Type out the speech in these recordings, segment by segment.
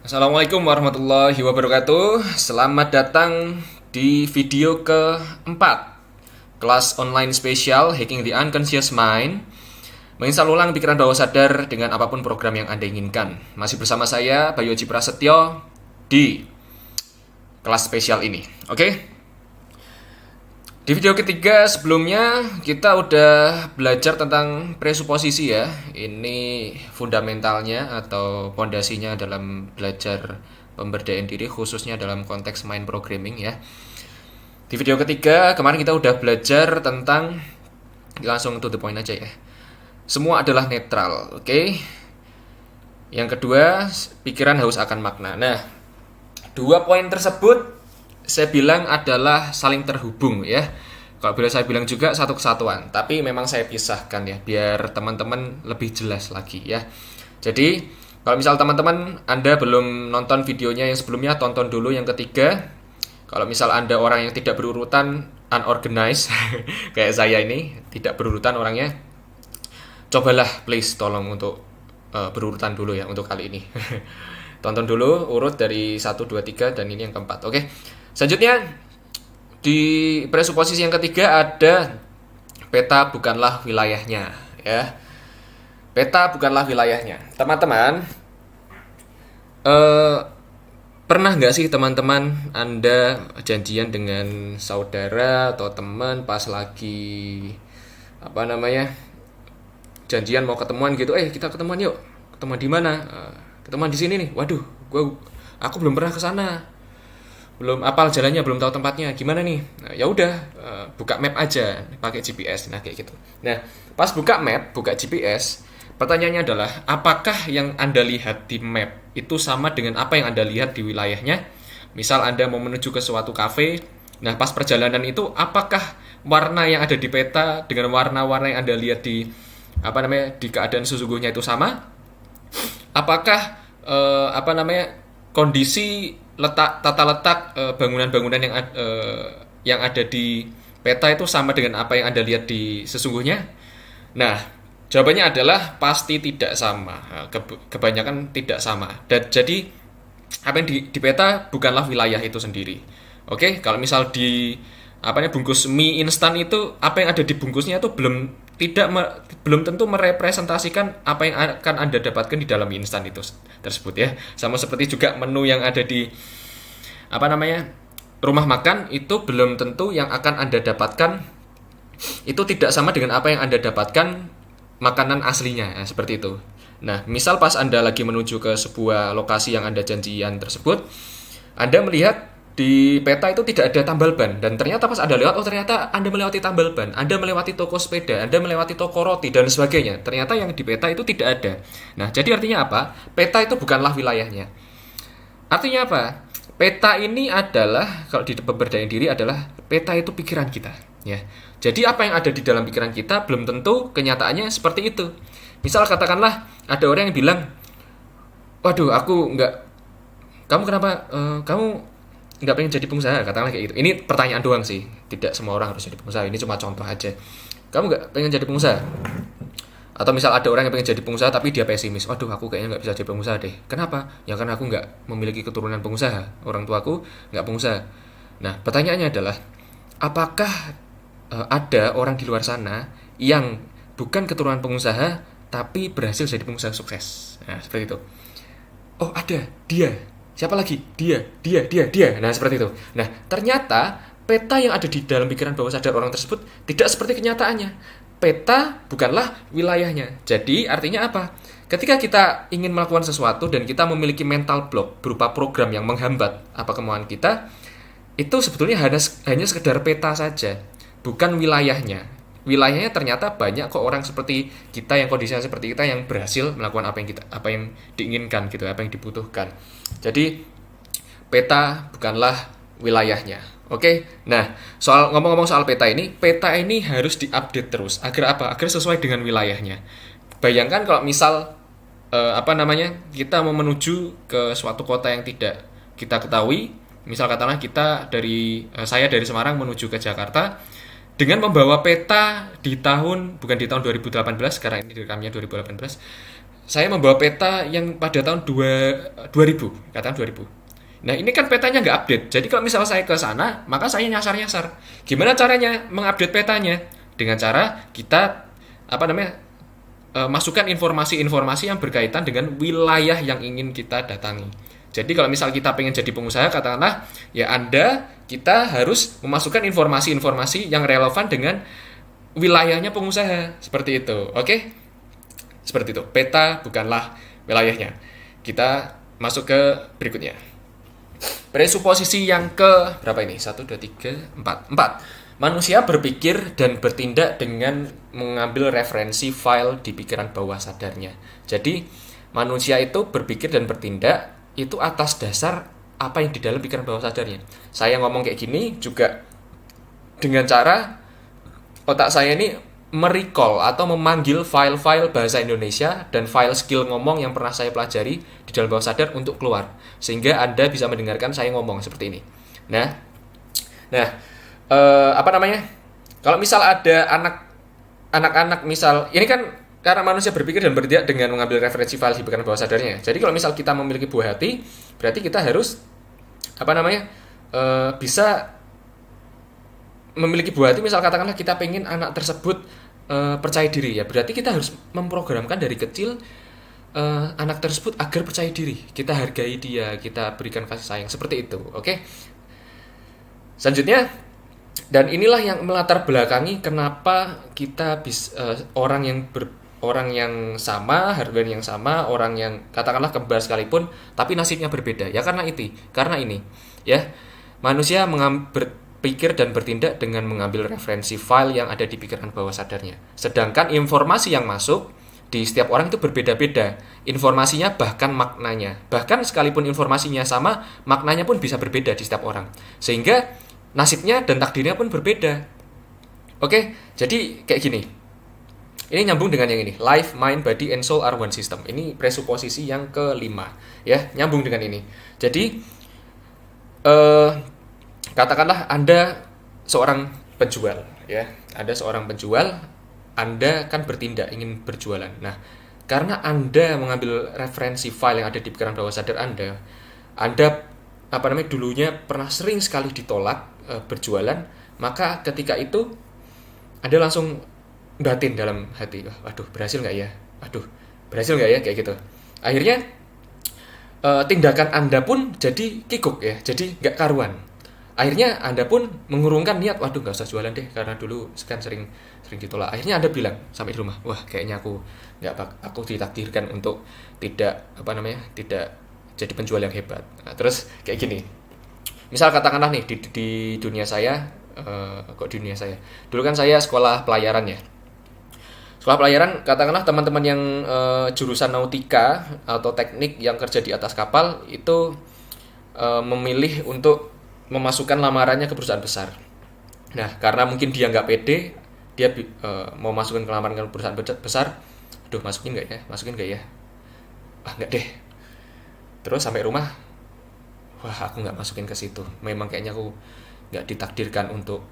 Assalamualaikum warahmatullahi wabarakatuh. Selamat datang di video keempat kelas online spesial Hacking the Unconscious Mind, menginstal ulang pikiran bawah sadar dengan apapun program yang Anda inginkan. Masih bersama saya Bayu Haji Prasetyo di kelas spesial ini. Oke? Di video ketiga sebelumnya kita udah belajar tentang presuposisi ya. Ini fundamentalnya atau pondasinya dalam belajar pemberdayaan diri, khususnya dalam konteks mind programming ya. Di video ketiga kemarin kita udah belajar tentang, langsung to the point aja ya. Semua adalah netral, oke? Yang kedua, pikiran haus akan makna. Nah, dua poin tersebut saya bilang adalah saling terhubung ya. Kalau boleh saya bilang juga satu kesatuan, tapi memang saya pisahkan ya biar teman-teman lebih jelas lagi ya. Jadi kalau misal teman-teman Anda belum nonton videonya yang sebelumnya, tonton dulu yang ketiga. Kalau misal Anda orang yang tidak berurutan, unorganized kayak saya ini, tidak berurutan orangnya, cobalah please tolong untuk berurutan dulu ya untuk kali ini. Tonton dulu urut dari 1, 2, 3 dan ini yang keempat. Oke. Selanjutnya di presuposisi yang ketiga ada peta bukanlah wilayahnya ya. Peta bukanlah wilayahnya. Teman-teman, pernah nggak sih teman-teman Anda janjian dengan saudara atau teman pas lagi janjian mau ketemuan gitu, kita ketemuan yuk. Ketemuan di mana? Ketemuan di sini nih. Waduh, aku belum pernah ke sana. Belum apal jalannya, belum tahu tempatnya. Gimana nih? Nah, ya udah, buka map aja pakai GPS. Nah, kayak gitu. Nah, pas buka map, buka GPS, pertanyaannya adalah apakah yang Anda lihat di map itu sama dengan apa yang Anda lihat di wilayahnya? Misal Anda mau menuju ke suatu kafe, nah pas perjalanan itu apakah warna yang ada di peta dengan warna-warna yang Anda lihat di di keadaan sesungguhnya itu sama? Apakah kondisi tata letak bangunan-bangunan yang ada di peta itu sama dengan apa yang Anda lihat di sesungguhnya? Nah, jawabannya adalah pasti tidak sama. Kebanyakan tidak sama. Dan jadi apa yang di peta bukanlah wilayah itu sendiri. Oke, kalau misal di bungkus mie instan itu, apa yang ada di bungkusnya itu belum tentu merepresentasikan apa yang akan Anda dapatkan di dalam mie instan itu tersebut ya. Sama seperti juga menu yang ada di rumah makan itu belum tentu yang akan Anda dapatkan itu tidak sama dengan apa yang Anda dapatkan makanan aslinya ya, seperti itu. Nah, misal pas Anda lagi menuju ke sebuah lokasi yang Anda janjian tersebut, Anda melihat di peta itu tidak ada tambal ban, dan ternyata pas Anda lewat, ternyata Anda melewati tambal ban, Anda melewati toko sepeda, Anda melewati toko roti dan sebagainya. Ternyata yang di peta itu tidak ada. Nah, jadi artinya apa? Peta itu bukanlah wilayahnya. Artinya apa? Peta ini adalah, kalau di pemberdayaan diri adalah peta itu pikiran kita, ya. Jadi apa yang ada di dalam pikiran kita belum tentu kenyataannya seperti itu. Misal katakanlah ada orang yang bilang, "Waduh, kamu kenapa? Kamu nggak pengen jadi pengusaha?" Katakanlah kayak gitu. Ini pertanyaan doang sih, tidak semua orang harus jadi pengusaha. Ini cuma contoh aja. Kamu nggak pengen jadi pengusaha? Atau misal ada orang yang pengen jadi pengusaha tapi dia pesimis. Waduh, aku kayaknya nggak bisa jadi pengusaha deh. Kenapa? Ya karena aku nggak memiliki keturunan pengusaha. Orang tuaku nggak pengusaha. Nah, pertanyaannya adalah, apakah ada orang di luar sana yang bukan keturunan pengusaha tapi berhasil jadi pengusaha sukses? Nah, seperti itu. Oh, ada. Dia. Siapa lagi? Dia. Nah, seperti itu. Nah, ternyata peta yang ada di dalam pikiran bawah sadar orang tersebut tidak seperti kenyataannya. Peta bukanlah wilayahnya. Jadi, artinya apa? Ketika kita ingin melakukan sesuatu dan kita memiliki mental block berupa program yang menghambat kemauan kita, itu sebetulnya hanya sekedar peta saja, bukan wilayahnya. Wilayahnya ternyata banyak kok orang seperti kita yang kondisinya seperti kita yang berhasil melakukan apa yang diinginkan gitu, apa yang dibutuhkan. Jadi peta bukanlah wilayahnya. Oke. Nah, ngomong-ngomong soal peta ini harus diupdate terus agar apa? Agar sesuai dengan wilayahnya. Bayangkan kalau misal kita mau menuju ke suatu kota yang tidak kita ketahui. Misal katakanlah saya dari Semarang menuju ke Jakarta dengan membawa peta bukan di tahun 2018, karena ini direkamnya 2018, saya membawa peta yang pada tahun 2000, katakan 2000. Nah, ini kan petanya nggak update. Jadi kalau misal saya ke sana, maka saya nyasar-nyasar. Gimana caranya mengupdate petanya? Dengan cara kita masukkan informasi-informasi yang berkaitan dengan wilayah yang ingin kita datangi. Jadi kalau misal kita pengen jadi pengusaha, katakanlah ya kita harus memasukkan informasi-informasi yang relevan dengan wilayahnya pengusaha. Seperti itu. Oke? Seperti itu. Peta bukanlah wilayahnya. Kita masuk ke berikutnya. Presuposisi yang ke berapa ini? 1, 2, 3, 4. 4. Manusia berpikir dan bertindak dengan mengambil referensi file di pikiran bawah sadarnya. Jadi, manusia itu berpikir dan bertindak itu atas dasar apa yang di dalam pikiran bawah sadarnya. Saya ngomong kayak gini juga dengan cara otak saya ini merecall atau memanggil file-file bahasa Indonesia dan file skill ngomong yang pernah saya pelajari di dalam bawah sadar untuk keluar, sehingga Anda bisa mendengarkan saya ngomong seperti ini. Nah, kalau misal ada anak-anak misal, ini kan karena manusia berpikir dan bertindak dengan mengambil referensi file di pikiran bawah sadarnya. Jadi kalau misal kita memiliki buah hati, berarti kita harus bisa memiliki buah hati. Misal katakanlah kita pengen anak tersebut percaya diri, ya berarti kita harus memprogramkan dari kecil anak tersebut agar percaya diri. Kita hargai dia, kita berikan kasih sayang, seperti itu. Oke. Selanjutnya, dan inilah yang melatar belakangi kenapa kita orang yang sama, harga yang sama, orang yang katakanlah kembar sekalipun, tapi nasibnya berbeda. Ya karena ini, ya manusia berpikir dan bertindak dengan mengambil referensi file yang ada di pikiran bawah sadarnya. Sedangkan informasi yang masuk di setiap orang itu berbeda-beda. Informasinya bahkan maknanya. Bahkan sekalipun informasinya sama, maknanya pun bisa berbeda di setiap orang. Sehingga nasibnya dan takdirnya pun berbeda. Oke, jadi kayak gini. Ini nyambung dengan yang ini. Life, mind, body, and soul are one system. Ini presuposisi yang kelima. Ya, nyambung dengan ini. Jadi, katakanlah Anda seorang penjual. Ya, Anda seorang penjual, Anda kan bertindak, ingin berjualan. Nah, karena Anda mengambil referensi file yang ada di pikiran bawah sadar Anda dulunya pernah sering sekali ditolak berjualan, maka ketika itu Anda langsung batin dalam hati, waduh berhasil nggak ya, kayak gitu. Akhirnya tindakan Anda pun jadi kikuk ya, jadi nggak karuan. Akhirnya Anda pun mengurungkan niat, waduh nggak usah jualan deh karena dulu kan sering ditolak. Akhirnya Anda bilang sampai di rumah, wah kayaknya aku ditakdirkan untuk tidak jadi penjual yang hebat. Nah, terus kayak gini, misal katakanlah nih di dunia saya, dulu kan saya sekolah pelayaran ya. Sekolah pelayaran, katakanlah teman-teman yang jurusan nautika atau teknik yang kerja di atas kapal itu memilih untuk memasukkan lamarannya ke perusahaan besar. Nah, karena mungkin dia nggak pede, dia mau masukin lamaran ke perusahaan besar, aduh masukin nggak ya? Nggak deh. Terus sampai rumah, wah aku nggak masukin ke situ. Memang kayaknya aku nggak ditakdirkan untuk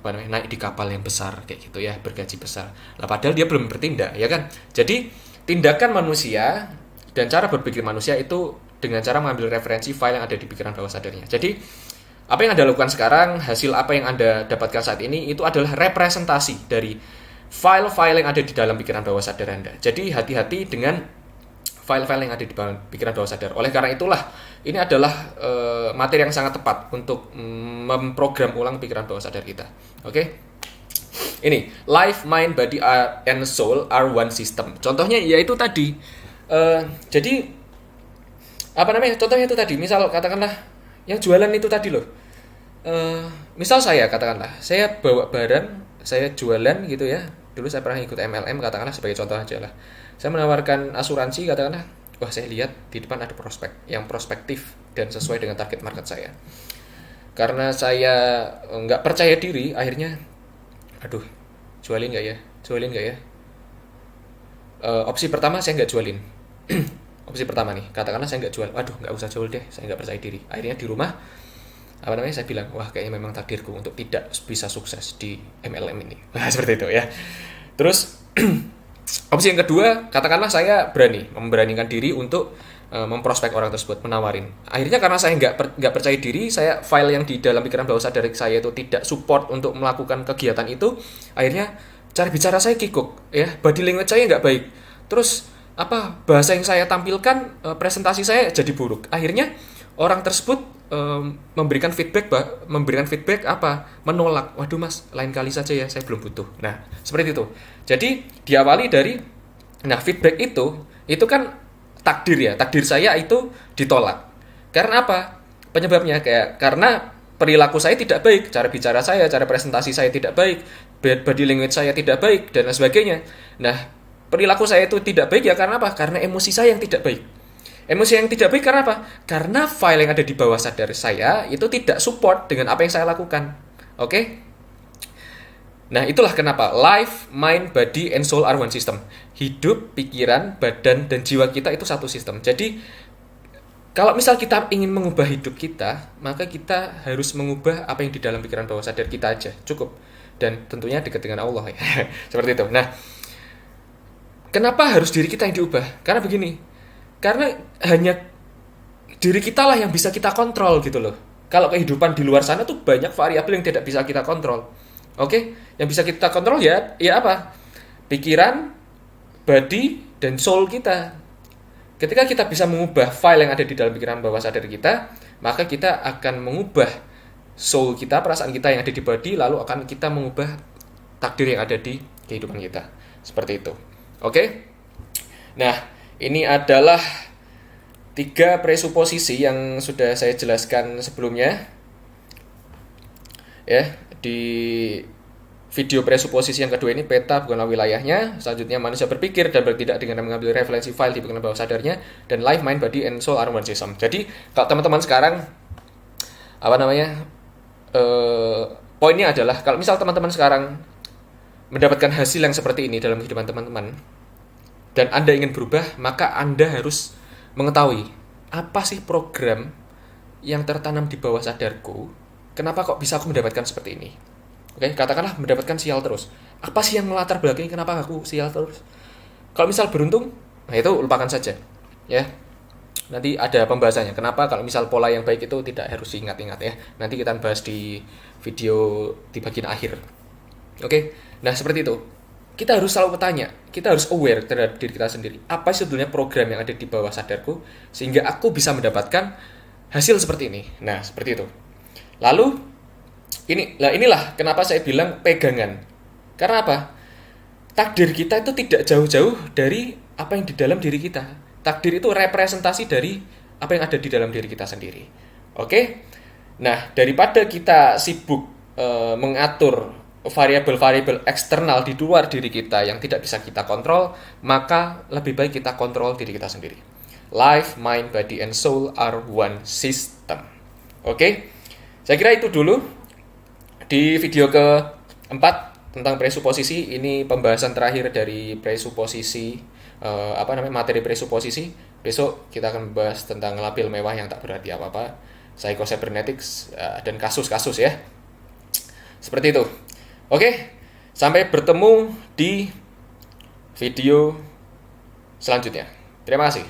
naik di kapal yang besar kayak gitu ya, bergaji besar. Lah padahal dia belum bertindak, ya kan? Jadi tindakan manusia dan cara berpikir manusia itu dengan cara mengambil referensi file yang ada di pikiran bawah sadarnya. Jadi apa yang Anda lakukan sekarang, hasil apa yang Anda dapatkan saat ini itu adalah representasi dari file-file yang ada di dalam pikiran bawah sadar Anda. Jadi hati-hati dengan file-file yang ada di pikiran bawah sadar. Oleh karena itulah, ini adalah materi yang sangat tepat untuk memprogram ulang pikiran bawah sadar kita. Oke? Ini, life, mind, body, and soul are one system. Contohnya yaitu tadi. Jadi, contohnya itu tadi. Misal katakanlah, yang jualan itu tadi loh. Misal saya katakanlah, saya bawa barang, saya jualan gitu ya. Dulu saya pernah ikut MLM, katakanlah sebagai contoh aja lah. Saya menawarkan asuransi, katakanlah, wah saya lihat di depan ada prospek yang prospektif dan sesuai dengan target market saya. Karena saya nggak percaya diri, akhirnya, aduh, jualin nggak ya? Opsi pertama saya nggak jualin. Opsi pertama nih, katakanlah saya nggak jual, waduh nggak usah jual deh, saya nggak percaya diri. Akhirnya di rumah, saya bilang, wah kayaknya memang takdirku untuk tidak bisa sukses di MLM ini. Nah, seperti itu ya. Terus Opsi yang kedua, katakanlah saya memberanikan diri untuk memprospek orang tersebut, menawarin. Akhirnya karena saya nggak percaya diri, file yang di dalam pikiran bawah sadar saya itu tidak support untuk melakukan kegiatan itu. Akhirnya cara bicara saya kikuk, ya, body language saya nggak baik. Terus bahasa yang saya tampilkan, presentasi saya jadi buruk. Akhirnya orang tersebut memberikan feedback menolak. Waduh mas, lain kali saja ya, saya belum butuh. Nah, seperti itu. Jadi diawali dari feedback itu kan takdir saya itu ditolak. Karena apa? Penyebabnya karena perilaku saya tidak baik, cara bicara saya, cara presentasi saya tidak baik, body language saya tidak baik, dan lain sebagainya. Nah, perilaku saya itu tidak baik ya karena apa? Karena emosi saya yang tidak baik. Emosi yang tidak baik karena apa? Karena file yang ada di bawah sadar saya itu tidak support dengan apa yang saya lakukan. Oke? Nah, itulah kenapa life, mind, body, and soul are one system. Hidup, pikiran, badan, dan jiwa kita itu satu sistem. Jadi, kalau misal kita ingin mengubah hidup kita, maka kita harus mengubah apa yang di dalam pikiran bawah sadar kita aja. Cukup. Dan tentunya dekat dengan Allah. Ya. Seperti itu. Nah, kenapa harus diri kita yang diubah? Karena begini. Karena hanya diri kita lah yang bisa kita kontrol gitu loh. Kalau kehidupan di luar sana tuh banyak variabel yang tidak bisa kita kontrol. Oke, yang bisa kita kontrol ya apa? Pikiran, body, dan soul kita. Ketika kita bisa mengubah file yang ada di dalam pikiran bawah sadar kita, maka kita akan mengubah soul kita, perasaan kita yang ada di body, lalu akan kita mengubah takdir yang ada di kehidupan kita. Seperti itu. Oke? Nah, ini adalah 3 presuposisi yang sudah saya jelaskan sebelumnya. Ya, di video presuposisi yang kedua ini peta bukanlah wilayahnya. Selanjutnya manusia berpikir dan bertindak dengan mengambil referensi file di pikiran bawah sadarnya, dan life, mind, body, and soul are one system. Jadi kalau teman-teman sekarang poinnya adalah kalau misal teman-teman sekarang mendapatkan hasil yang seperti ini dalam kehidupan teman-teman dan Anda ingin berubah, maka Anda harus mengetahui apa sih program yang tertanam di bawah sadarku. Kenapa kok bisa aku mendapatkan seperti ini? Oke, katakanlah mendapatkan sial terus. Apa sih yang melatar belakangi kenapa aku sial terus? Kalau misal beruntung, nah itu lupakan saja. Ya. Nanti ada pembahasannya. Kenapa kalau misal pola yang baik itu tidak harus diingat-ingat ya. Nanti kita bahas di video di bagian akhir. Oke. Nah, seperti itu. Kita harus selalu bertanya, kita harus aware terhadap diri kita sendiri. Apa sebetulnya program yang ada di bawah sadarku sehingga aku bisa mendapatkan hasil seperti ini. Nah, seperti itu. Lalu inilah kenapa saya bilang pegangan. Karena apa? Takdir kita itu tidak jauh-jauh dari apa yang di dalam diri kita. Takdir itu representasi dari apa yang ada di dalam diri kita sendiri. Oke? Nah, daripada kita sibuk mengatur variabel-variabel eksternal di luar diri kita yang tidak bisa kita kontrol, maka lebih baik kita kontrol diri kita sendiri. Life, mind, body, and soul are one system. Oke? Saya kira itu dulu di video ke-4 tentang presuposisi. Ini pembahasan terakhir dari presuposisi, materi presuposisi. Besok kita akan membahas tentang label mewah yang tak berarti apa-apa, psycho-cybernetics, dan kasus-kasus ya. Seperti itu. Oke, sampai bertemu di video selanjutnya. Terima kasih.